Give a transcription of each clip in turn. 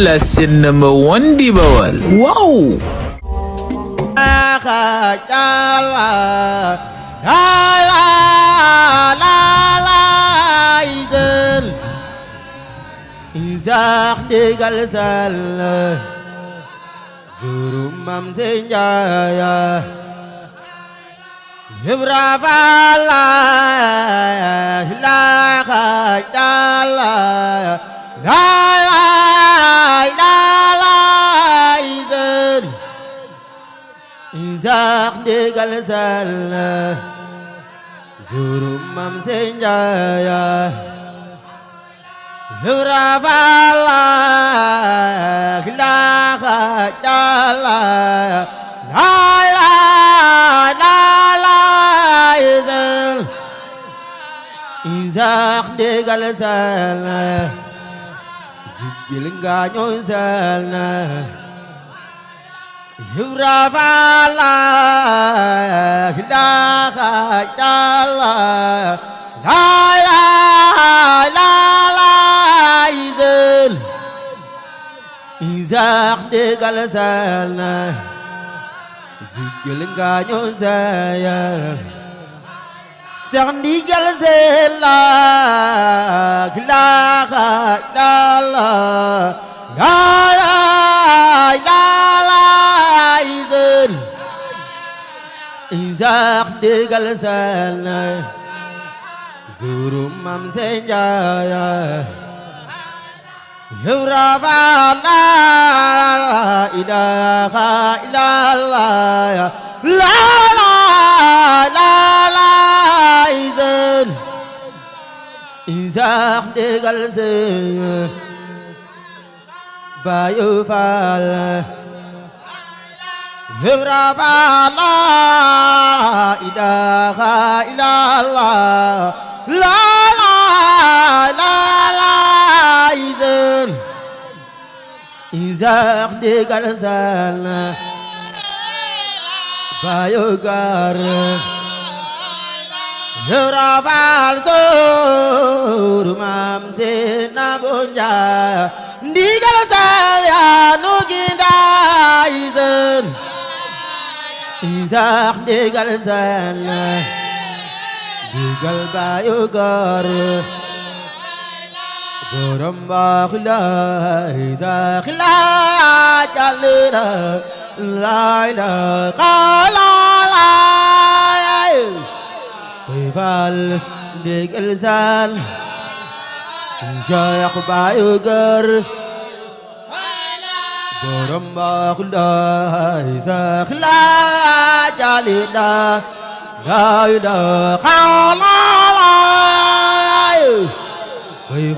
la scène number one di Bawal. Wow! Izak digal sal Zurumam senjaya Ibrafala ilaha illallah la ilaha izan Izak digal sal Zurumam senjaya Ibrafala ilaha illallah la izan Izak digal sal Zikil nganyo sal Ibrafala ilaha illallah la izan Izak digal sal Zikil nganyo sal Seex ndigal seen la ilaha illallah la ilaha izan Izak ndigal seen Zurumam senjaya Ibrafala ilaha illallah la izan Izak digal seen Bayu Fall Ibrafala ilaha illallah la izan Izak digal seen Bayu Gar Ibrafal Surumam Sinabunja Ndigal sal ya nuginda izan Izak digal sal digal Bayu Gar Borom bakhla Izak la jalina la ilaha Fall digal sal Cheikh Bayu Gar Borom bakhla Izak la jalina la ilaha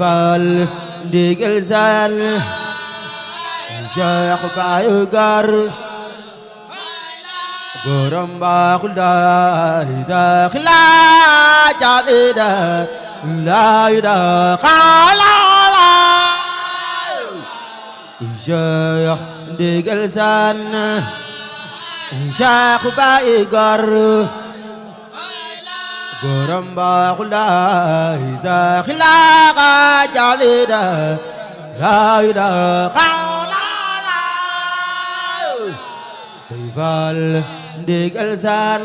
Fall digal sal Cheikh Bayu Gar Borom bakhla Izak la jalina la ilaha Cheikh digal sal Cheikh Bayu Gar Borom bakhla Izak la jalina la ilaha Fall digal sal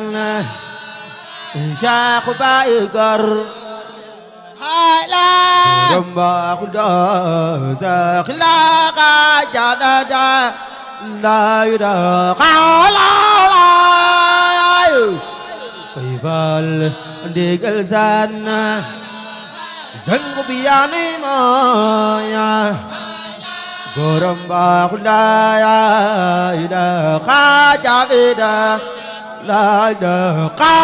Cheikh Bayu Gar Borom bakhla Izak la jalina la ilaha Fall digal sal Zangu biyani maya Borom bakhla ilaha jalina la ilaha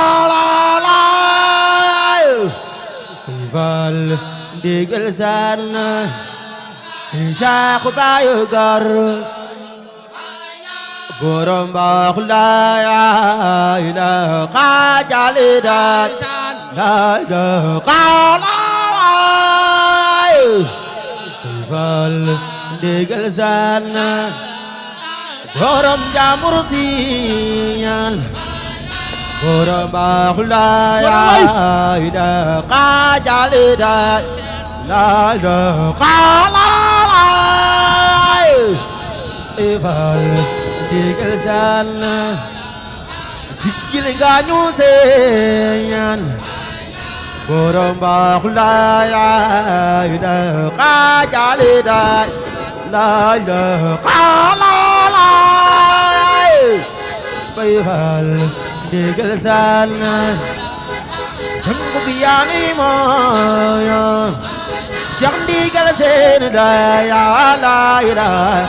Fall digal sal Cheikh Bayu Gar Borom bakhla ilaha jalina la ilaha Fall digal sal Borom jamur sinyal Borom bakhla ilaha jalina la ilaha Eval digal sana Zikil nga ñu seenyan Borom baax la xaajale daay la xaala bay fal digal sana sangu bi yaani mooyoon Cheikh ndigal seen daay la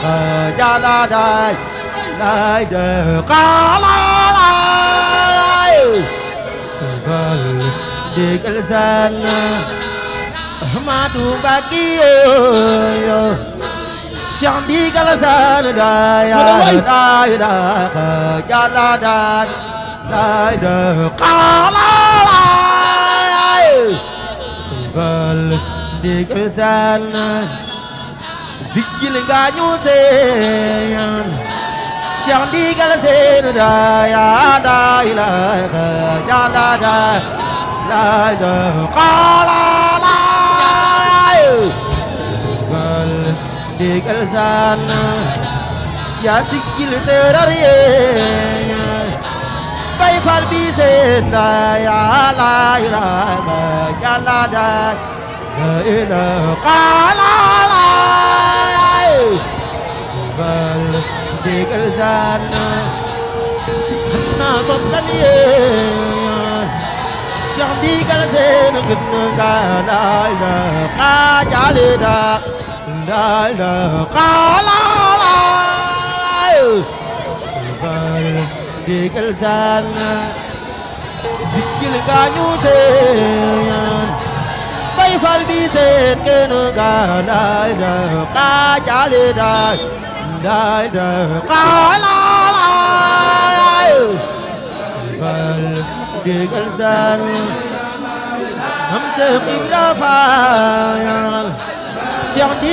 xaajala daay la xaala fal digal sana Ahmadu Mbàkke yo Cheikh ndigal sana daay xaajala daay xaala fal digal sana Zikil nga ñu seen Cheikh ndigal seen daay xaajala daay xaala fal digal sana yaa Zikil seerar yee bay fal bi seen daay xaajala daay xaala fal digal sana na soppan yee Cheikh ndigal seen gën nga daay xaajale daay xaala fal digal sana Zikil nga ñu seen bay fal bi seen gën nga daay xaajale daay xaala fal digal sana am Seex Ibra Faal Cheikh di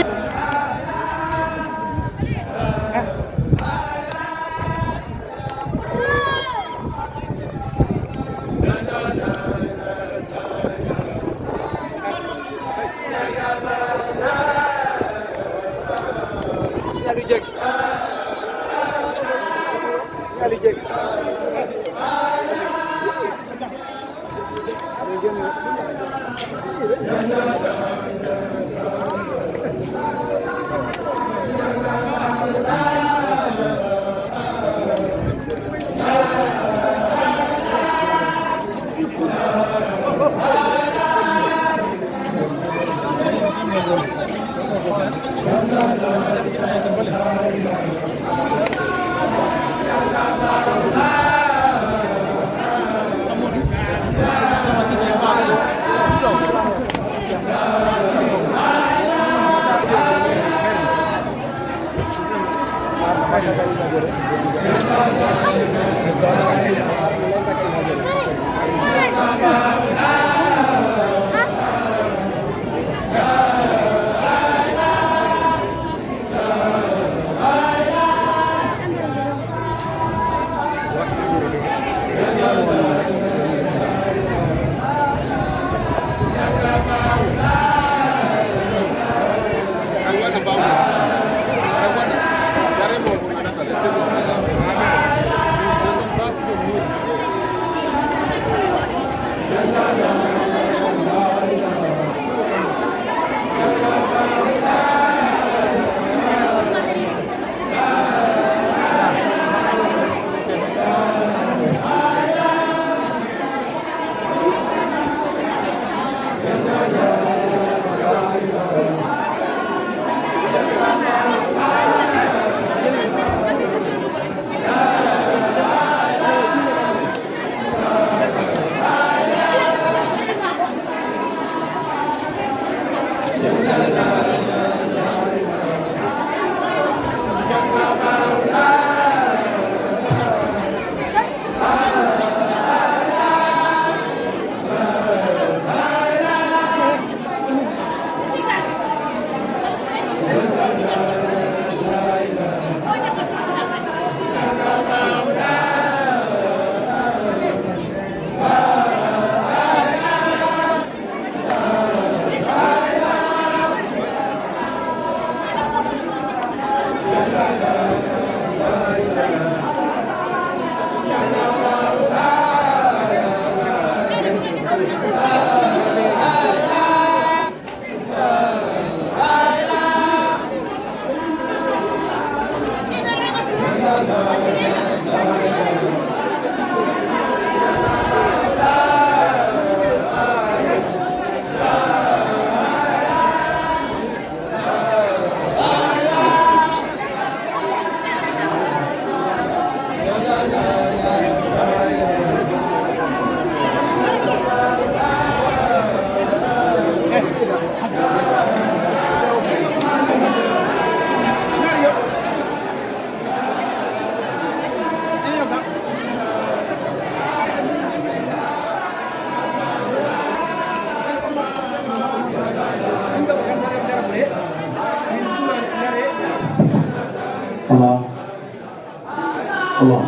Allah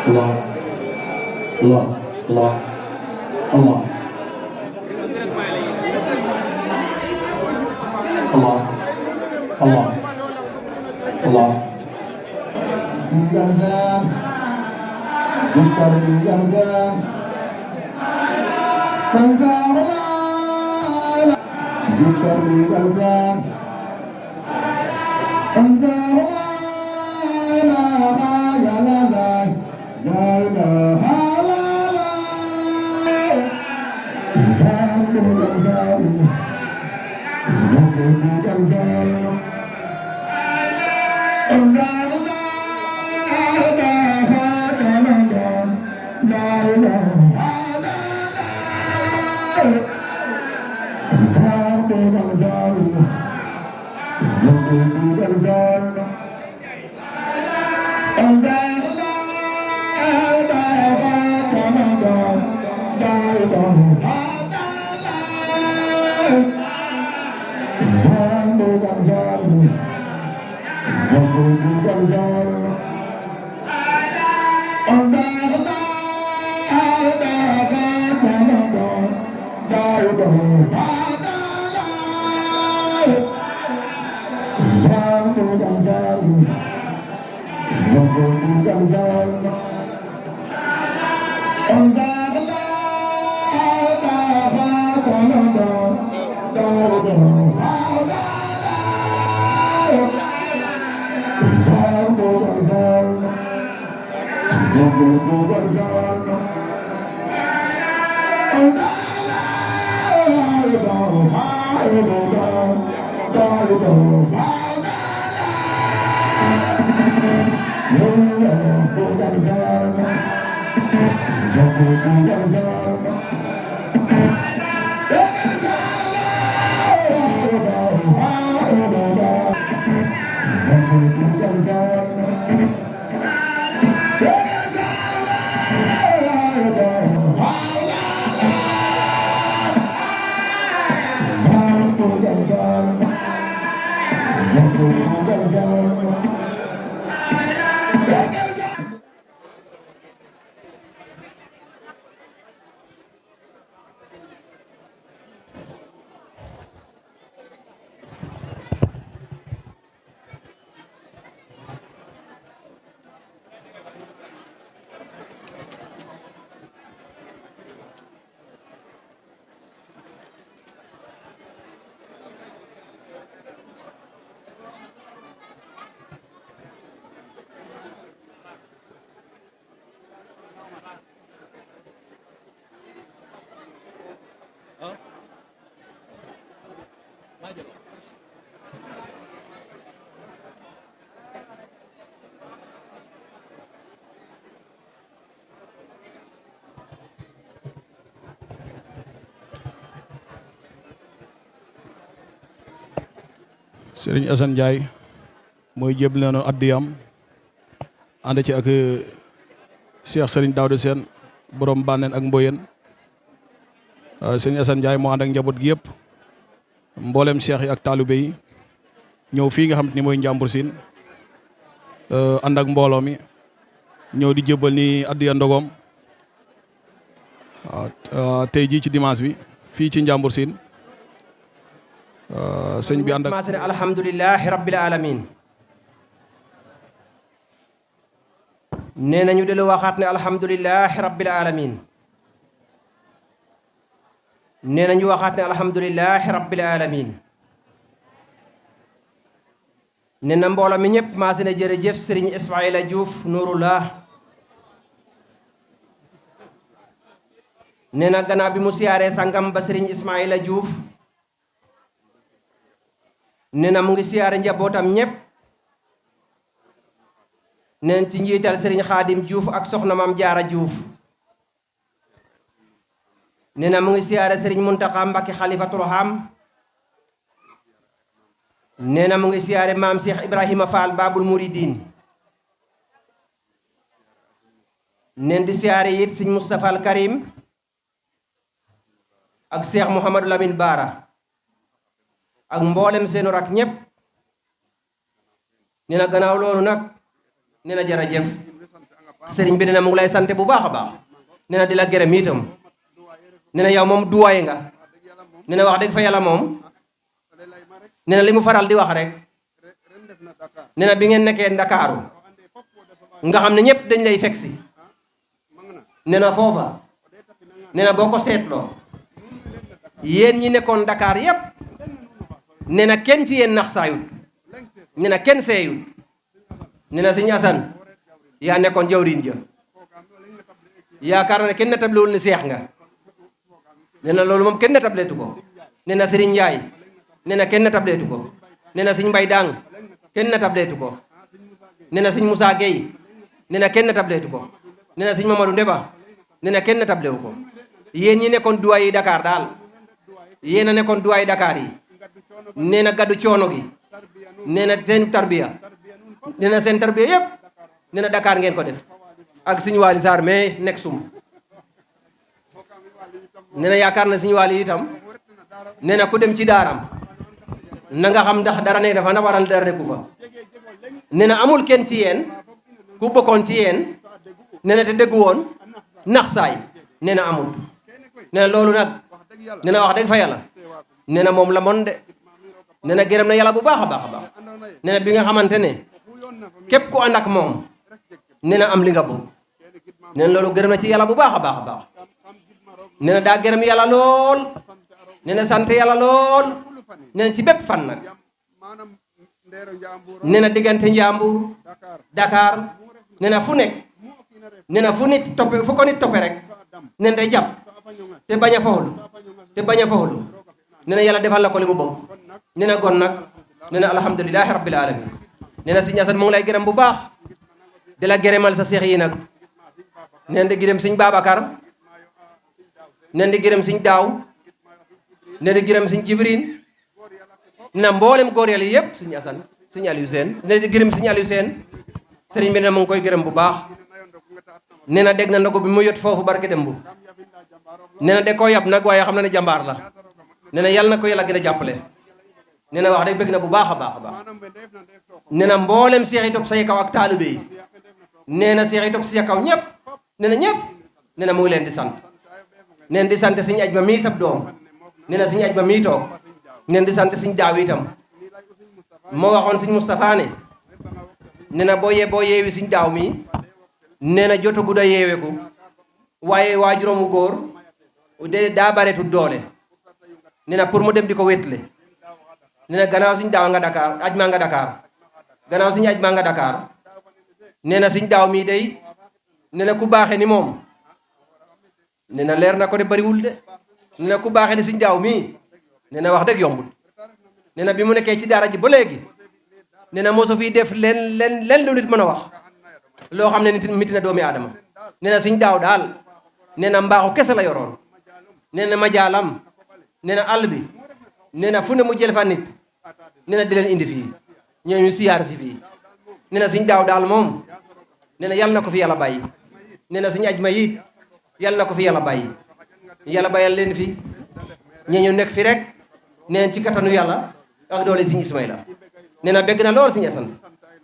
Allah Allah Allah Allah Allah Allah Allah Serigne Assane Ndiaye mooy jébal nañu addiyam ànd ci ak Cheikh Serigne Daouda Sène borom bànneen ak mboyen Serigne Assane Ndiaye moo ànd ak njaboot gi yëpp mboolem cheikh yi ak taalibe yi ñëw fii nga xam ni mooy Njàmbur Sine ànd ak mbooloo mi ñëw di jébal ni addiya ndogom tey jii ci dimanche bi fii ci Njàmbur Sine sëñ bi ànd ak alhamdulilahi rabbil alamin nee nañu delu waxaat ne alhamdulilahi rabbil alamin nee nañu waxaat ne alhamdulilahi rabbil alamin nee na mbooloo mi ñëpp maase na jërëjëf sëriñ Ismaïla Diouf Nuurullah nee na gannaaw bi mu siyaaree sangam ba sëriñ Ismaïla Diouf nee na mu ngi siyaare njabootam ñépp neen ci njiital sëriñ Xaadim Diouf ak soxna Maam Jaara Diouf nee na mu ngi siyaare sëriñ Muntaxa Mbakke xalifatul ham nee na mu ngi siyaare maam Cheikh Ibrahima Fall Babul Mouridine neen di siyaare it sëriñ Moustapha al Karim ak Cheikh Mouhamadou Lamine Bara ak mboolem seenu rak ñépp nee na gannaaw loolu nag nee na jërëjëf sëriñ bi nee na mu ngi lay sant bu baax a baax nee na di la gërëm itam nee na yow moom duwaay nga nee na wax dëgg fa yàlla moom nee na li mu faral di wax rek nee na bi ngeen nekkee Ndakaaru nga xam ne ñëpp dañ lay fekk si nee na foofa nee na boo ko seetloo yéen ñi nekkoon Dakar yépp nee na kenn ci yéen nax saayut nee na kenn seeyut nee na sëñ Asan yaa nekkoon jawriñ ja yaakaar na ne kenn netablewul ni seex nga nee na loolu moom kenn netableetu ko nee na Sëriñ Njaay nee na kenn netableetu ko nee na sëñ Mbay Daang kenn netableetu ko nee na sëñ Musaa Gey nee na kenn netableetu ko nee na sëñ Mamadu Ndeba nee na kenn netablewu ko yéen ñi nekkoon duwaay yi Dakar daal yéen a nekkoon duwaay yi Dakar yi nee na gaddu coono gi nee na seen tarbiya nee na seen tarbiya yépp nee na Dakar ngeen ko def ak suñu waali Sarr mais nekk sum nee na yaakaar na suñu waali itam nee na ku dem ci daaram na nga xam ndax dara ne dafa na waral dara nekku fa nee na amul kenn ci yéen ku bokkoon ci yéen nee na te déggu woon nax saay nee na amul nee na loolu nag nee na wax dëgg fa yàlla nee na moom la mon de nee na gërëm na yàlla bu baax a baax a baax nee na bi nga xamante ne képp ku ànd ak moom nee na am li nga bëgg nee na loolu gërëm na ci yàlla bu baax a baax a baax nee na daa gërëm yàlla lool nee na sant yàlla lool nee na ci bépp fan nag nee na diggante Njàmbur Dakar nee na fu nekk nee na fu nit toppe fu ko nit toppe rek nee na day jàpp te bañ a foxlu te bañ a foxlu nee na yàlla defal na ko li mu bëgg nee na gon nag nee na alhamdulilahi rabbil alamin nee na sëñ Asan mu ngi lay gërëm bu baax di la gërëmal sa seex yi nag nee na di gërëm sëñ Babacar nee na di gërëm sëñ Daaw nee na di gërëm sëñ Jibril na mboolem góor yàlla yëpp sëñ Asan sëñ Aliou Sène nee na di gërëm sëñ Aliou Sène sëriñ bi ne mu ngi koy gërëm bu baax nee na dégg na ndogu bi mu yot foofu barke dem bu nee na de koo yab nag waaye xam na ne jàmbaar la nee na yàlla na ko yàlla gën a jàppale nee na wax dëgg bëgg na bu baax a baax a baax nee na mboolem seex yi topp say kaw ak taalibe yi nee na seex yi topp say kaw ñëpp nee na ñëpp nee na mu ngi leen di sant nee na di sant suñu aj ma mii sab doom nee na suñu aj ma mii toog nee na di sant suñu daaw itam moo waxoon suñu Moustapha ne nee na boo yeewi suñu daaw mii nee na joto gudda yeeweku waaye waajuram wu góor de daa bareetu doole nee na pour mu dem di ko wétle nee na gannaaw suñu daaw nga Dakar aj maa nga Dakar gannaaw suñu aj maa nga Dakar nee na suñu daaw mii day nee na ku baaxe ni moom nee na leer na ko de bariwul de nee na ku baaxe ni suñu daaw mii nee na wax dëgg yombul nee na bi mu nekkee ci daara ji ba léegi nee na mosu fii def leen lu nit mën a wax loo xam ne nit miti na doomi aadama nee na suñu daaw daal nee na mbaaxu kese la yoroon nee na majaalam nee na àll bi nee na fu ne mu jël fa nit nee na di leen indi fii ñooñu siyaar si fii nee na suñu daaw daal moom nee na yàlla na ko fi yàlla bàyyi nee na suñu aj ma it yàlla na ko fi yàlla bàyyi yàlla bàyyal leen fi ñeñu nekk fi rek nee na ci kattanu yàlla ak doole Sëñ Ismaïla nee na begg na lool Sëñ Asan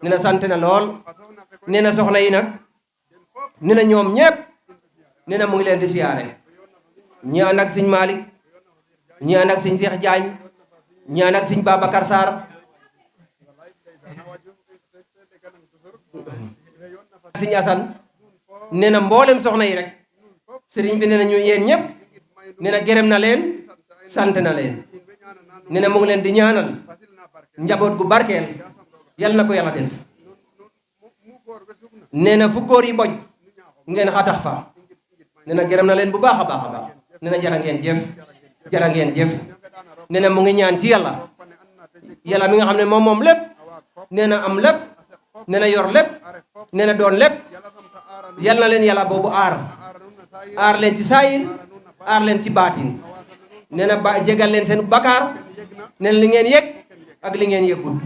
nee na sant na lool nee na soxna yi nag nee na ñoom ñëpp nee na mu ngi leen di siyaare ñi ànd ak Sëñ Malick ñi ànd ak Sëñ Cheikh Diagne ñi ànd ak Sëñ Babacar Sarr Sëñ Asan nee na mboolem soxna yi rek sëriñ bi nee na ñu yéen ñëpp nee na gërëm na leen sant na leen nee na mu ngi leen di ñaanal njaboot gu barkeel yal na ko yàlla def nee na fu góor yi boj ngeen xatax fa nee na gërëm na leen bu baax a baax a baax nee na jara ngeen jëf jara ngeen jëf nee na mu ngi ñaan ci yàlla yàlla mi nga xam ne moom moom lépp nee na am lépp nee na yor lépp nee na doon lépp yal na leen yàlla boobu aar leen ci saayir aar leen ci baatin nee na ba jégal leen seen bakkaar nee na li ngeen yëg ak li ngeen yëggul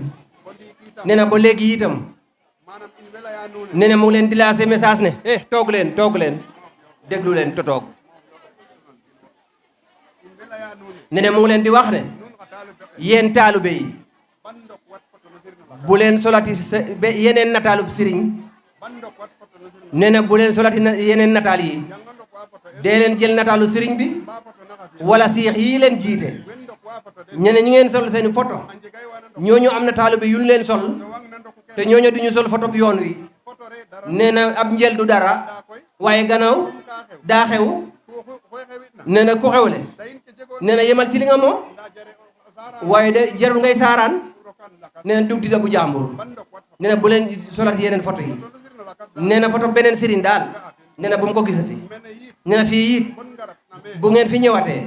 nee na ba léegi itam nee na mu ngi leen di lancé message ne toog leen déglu leen te toog nee na mu ngi leen di wax ne yéen taalibe yi bu leen solati yeneen nataalub sëriñ nee na bu leen solati yeneen nataal yi dee leen jël nataalu sëriñ bi wala seex yi leen jiite ñene ñi ngeen sol seen photo ñooñu am na taalibe yu ñu leen sol te ñooñu duñu sol photo bi yoon wi nee na ab njël du dara waaye gannaaw daa xew nee na ku xewle nee na yemal ci li nga moom waaye de jarul ngay saaraan nee na dug di da bu jàmbur nee na bu leen solat yeneen photo yi nee na photo beneen sëriñ daal nee na bu mu ko gisati nee na fii it bu ngeen fi ñëwatee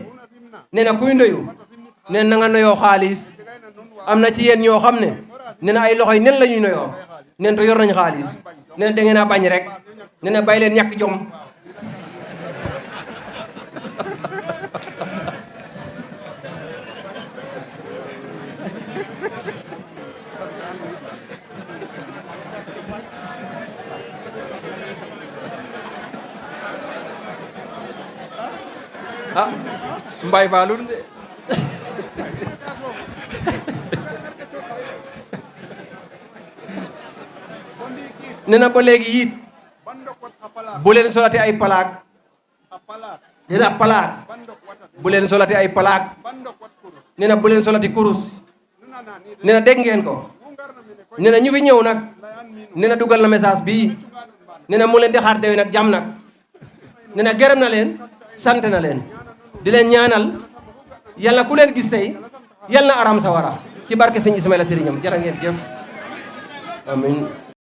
nee na kuy ndoyu nee na nga noyoo xaalis am na ci yéen ñoo xam ne nee na ay loxo yi nen la ñuy noyoo nee na te yor nañ xaalis nee na da ngeen a bañ rek nee na bàyyi leen ñàkk jom ah mbay faalul de nee na ba léegi it bu leen solati ay palaak nee na palaak bu leen solati ay palaak nee na bu leen solati kurus nee na dégg ngeen ko nee na ñu fi ñëw nag nee na dugal na message bii nee na mu leen di xaar dewe nag jàmm nag nee na gërëm na leen sant na leen di leen ñaanal yàlla ku leen gis tey yàlla na aram sawara ci barke sëñ Ismaïla Sëriñam jërë ngeen jëf amin